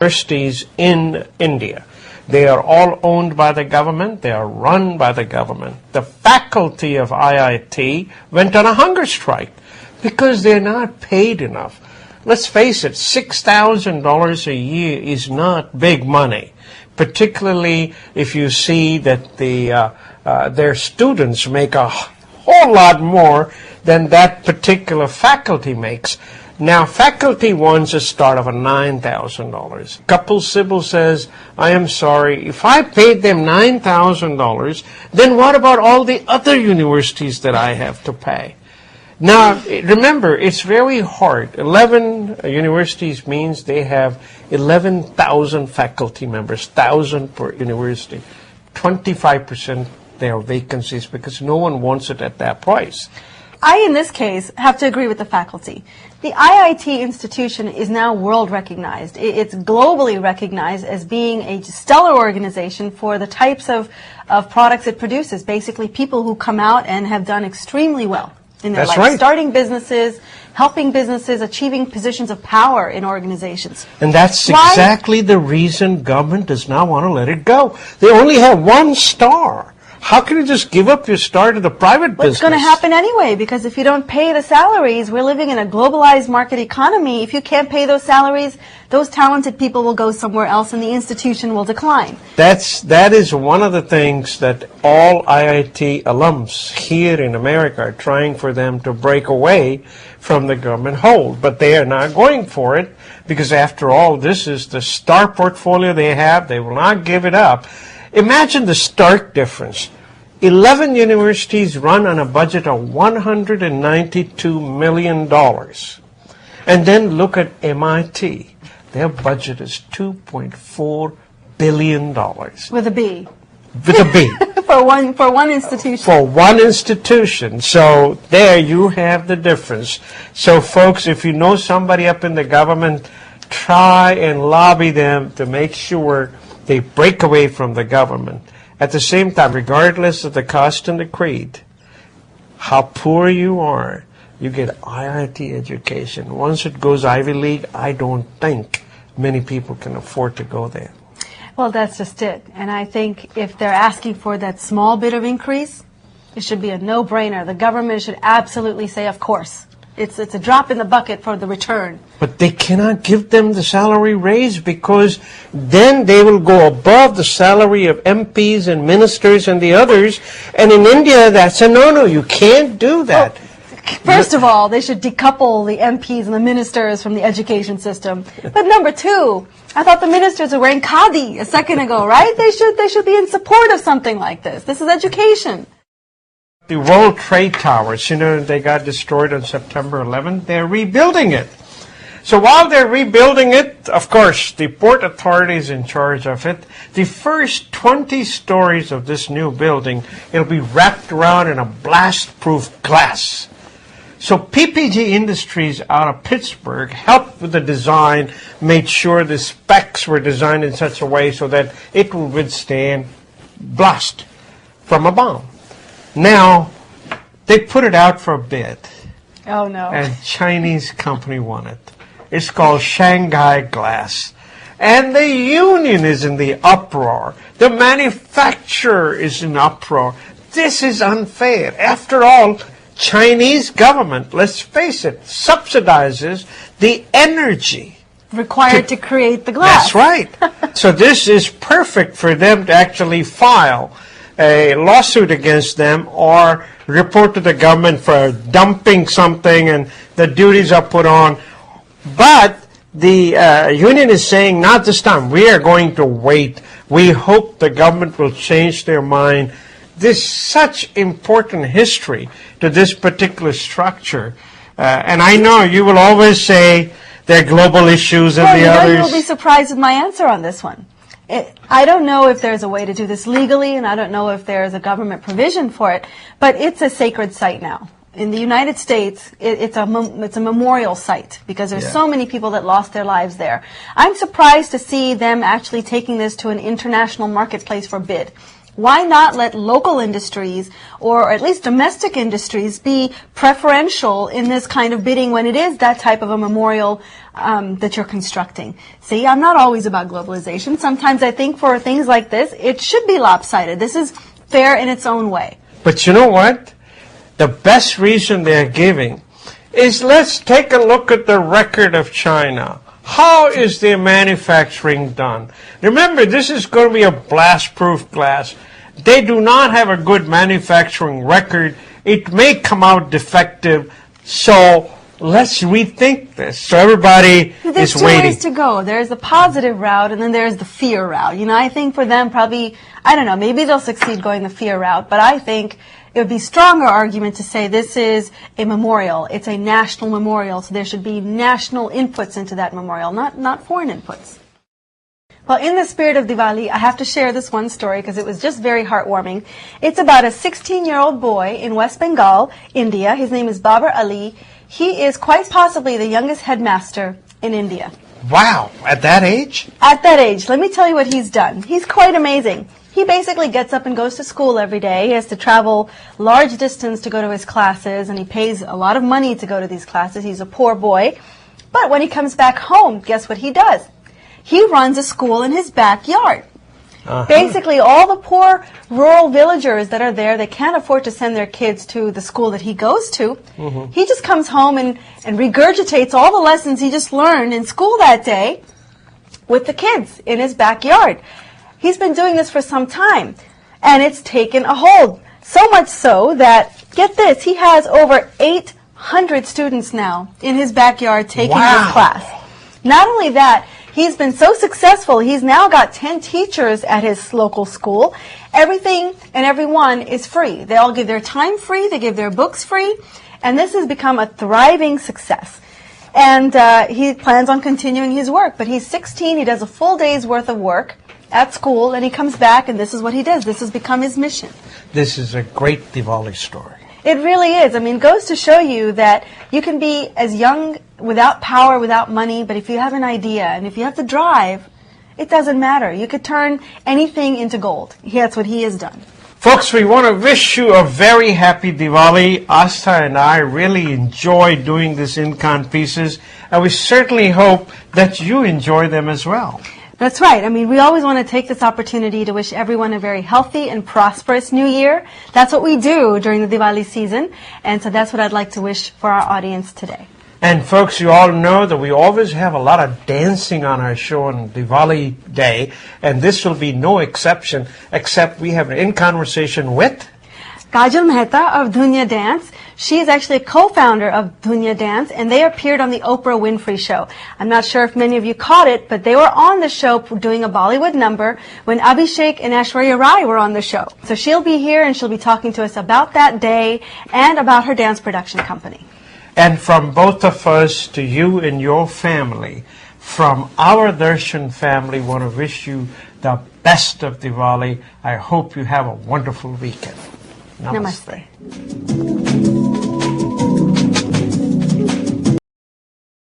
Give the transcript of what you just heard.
universities in India. They are all owned by the government. They are run by the government. The faculty of IIT went on a hunger strike because they're not paid enough. Let's face it, $6,000 a year is not big money, particularly if you see that their students make a whole lot more than that particular faculty makes. Now, faculty wants a start of $9,000. Couple Sybil says, I am sorry, if I paid them $9,000, then what about all the other universities that I have to pay? Now, remember, it's very hard. 11 universities means they have 11,000 faculty members, 1,000 per university. 25% there are vacancies because no one wants it at that price. I, in this case, have to agree with the faculty. The IIT institution is now world recognized. It's globally recognized as being a stellar organization for the types of products it produces, basically people who come out and have done extremely well in their life. Right. Starting businesses, helping businesses, achieving positions of power in organizations. And that's exactly the reason government does not want to let it go. They only have one star. How can you just give up your star to the private business? It's going to happen anyway, because if you don't pay the salaries, we're living in a globalized market economy. If you can't pay those salaries, those talented people will go somewhere else and the institution will decline. That is one of the things that all IIT alums here in America are trying for them to break away from the government hold. But they are not going for it because, after all, this is the star portfolio they have. They will not give it up. Imagine the stark difference. 11 universities run on a budget of $192 million. And then look at MIT. Their budget is $2.4 billion. With a B. With a B. For one institution. For one institution. So there you have the difference. So folks, if you know somebody up in the government, try and lobby them to make sure they break away from the government. At the same time, regardless of the cost and the creed, how poor you are, you get IIT education. Once it goes Ivy League, I don't think many people can afford to go there. Well, that's just it. And I think if they're asking for that small bit of increase, it should be a no-brainer. The government should absolutely say, of course. It's a drop in the bucket for the return. But they cannot give them the salary raise because then they will go above the salary of MPs and ministers and the others. And in India, that's a no-no. You can't do that. Well, first of all, they should decouple the MPs and the ministers from the education system. But number two, I thought the ministers were wearing khadi a second ago, right? They should be in support of something like this. This is education. The World Trade Towers, they got destroyed on September 11th. They're rebuilding it. So while they're rebuilding it, of course, the Port Authority is in charge of it. The first 20 stories of this new building, it'll be wrapped around in a blast-proof glass. So PPG Industries out of Pittsburgh helped with the design, made sure the specs were designed in such a way so that it will withstand blast from a bomb. Now, they put it out for a bid. Oh, no. And a Chinese company won it. It's called Shanghai Glass. And the union is in the uproar. The manufacturer is in uproar. This is unfair. After all, Chinese government, let's face it, subsidizes the energy required to create the glass. That's right. So this is perfect for them to actually file a lawsuit against them or report to the government for dumping something and the duties are put on. But the union is saying, not this time. We are going to wait. We hope the government will change their mind. There's such important history to this particular structure. And I know you will always say there are global issues and the others. You'll be surprised with my answer on this one. I don't know if there's a way to do this legally, and I don't know if there's a government provision for it, but it's a sacred site now. In the United States, it's a memorial site because there's so many people that lost their lives there. I'm surprised to see them actually taking this to an international marketplace for bid. Why not let local industries, or at least domestic industries, be preferential in this kind of bidding when it is that type of a memorial that you're constructing. See, I'm not always about globalization. Sometimes I think for things like this, it should be lopsided. This is fair in its own way. But you know what? The best reason they're giving is, let's take a look at the record of China. How is their manufacturing done? Remember, this is going to be a blast-proof glass. They do not have a good manufacturing record. It may come out defective. So let's rethink this. So everybody There's is two waiting. ways to go. There's the positive route, and then there's the fear route. You know, I think for them probably, I don't know, maybe they'll succeed going the fear route, but I think it would be a stronger argument to say this is a memorial. It's a national memorial, so there should be national inputs into that memorial, not foreign inputs. Well, in the spirit of Diwali, I have to share this one story because it was just very heartwarming. It's about a 16-year-old boy in West Bengal, India. His name is Babar Ali. He is quite possibly the youngest headmaster in India. Wow, at that age? At that age, let me tell you what he's done. He's quite amazing. He basically gets up and goes to school every day. He has to travel large distance to go to his classes, and he pays a lot of money to go to these classes. He's a poor boy. But when he comes back home, guess what he does? He runs a school in his backyard. Basically, all the poor rural villagers that are there, they can't afford to send their kids to the school that he goes to. He just comes home and regurgitates all the lessons he just learned in school that day with the kids in his backyard. He's been doing this for some time, and it's taken a hold. So much so that, get this, he has over 800 students now in his backyard taking his class. Not only that, he's been so successful, he's now got 10 teachers at his local school. Everything and everyone is free. They all give their time free, they give their books free, and this has become a thriving success. And he plans on continuing his work, but he's 16, he does a full day's worth of work at school, and he comes back, and this is what he does. This has become his mission. This is a great Diwali story. It really is. I mean, it goes to show you that you can be as young without power, without money, but if you have an idea and if you have the drive, it doesn't matter. You could turn anything into gold. That's what he has done. Folks, we want to wish you a very happy Diwali. Aastha and I really enjoy doing these Incon pieces, and we certainly hope that you enjoy them as well. That's right. I mean, we always want to take this opportunity to wish everyone a very healthy and prosperous new year. That's what we do during the Diwali season, and so that's what I'd like to wish for our audience today. And folks, you all know that we always have a lot of dancing on our show on Diwali Day, and this will be no exception, except we have an in conversation with Kajal Mehta of Dunya Dance. She is actually a co-founder of Dunya Dance, and they appeared on the Oprah Winfrey Show. I'm not sure if many of you caught it, but they were on the show doing a Bollywood number when Abhishek and Aishwarya Rai were on the show. So she'll be here, and she'll be talking to us about that day and about her dance production company. And from both of us to you and your family, from our Darshan family, want to wish you the best of Diwali. I hope you have a wonderful weekend. Namaste. Namaste.